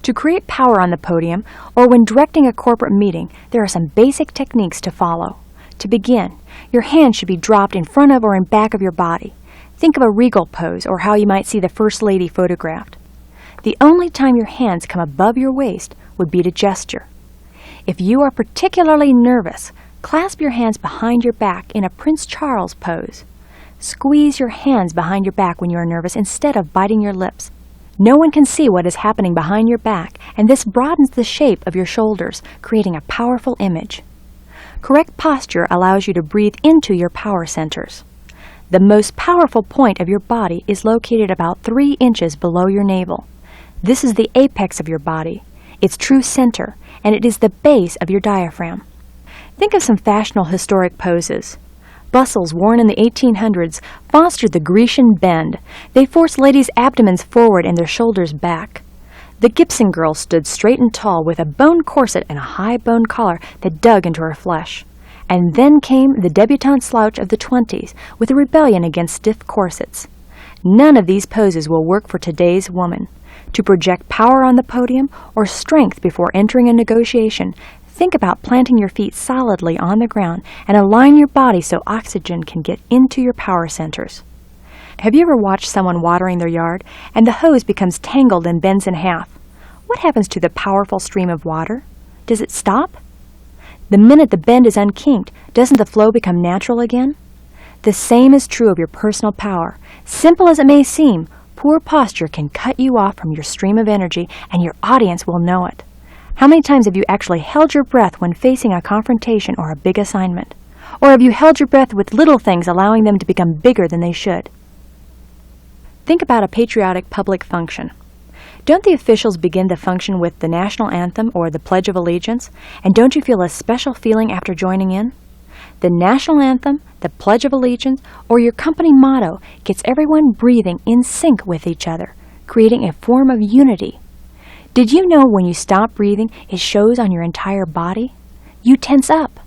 To create power on the podium, or when directing a corporate meeting, there are some basic techniques to follow. To begin, your hands should be dropped in front of or in back of your body. Think of a regal pose, or how you might see the First Lady photographed. The only time your hands come above your waist would be to gesture. If you are particularly nervous, clasp your hands behind your back in a Prince Charles pose. Squeeze your hands behind your back when you are nervous instead of biting your lips. No one can see what is happening behind your back, and this broadens the shape of your shoulders, creating a powerful image. Correct posture allows you to breathe into your power centers. The most powerful point of your body is located about 3 inches below your navel. This is the apex of your body, its true center, and it is the base of your diaphragm. Think of some fashionable historic poses. Bustles worn in the 1800s fostered the Grecian bend. They forced ladies' abdomens forward and their shoulders back. The Gibson girl stood straight and tall with a bone corset and a high bone collar that dug into her flesh. And then came the debutante slouch of the 20s with a rebellion against stiff corsets. None of these poses will work for today's woman. To project power on the podium or strength before entering a negotiation, think about planting your feet solidly on the ground and align your body so oxygen can get into your power centers. Have you ever watched someone watering their yard and the hose becomes tangled and bends in half? What happens to the powerful stream of water? Does it stop? The minute the bend is unkinked, doesn't the flow become natural again? The same is true of your personal power. Simple as it may seem, poor posture can cut you off from your stream of energy, and your audience will know it. How many times have you actually held your breath when facing a confrontation or a big assignment? Or have you held your breath with little things, allowing them to become bigger than they should? Think about a patriotic public function. Don't the officials begin the function with the national anthem or the Pledge of Allegiance? And don't you feel a special feeling after joining in? The national anthem, the Pledge of Allegiance, or your company motto gets everyone breathing in sync with each other, creating a form of unity. Did you know when you stop breathing, it shows on your entire body? You tense up.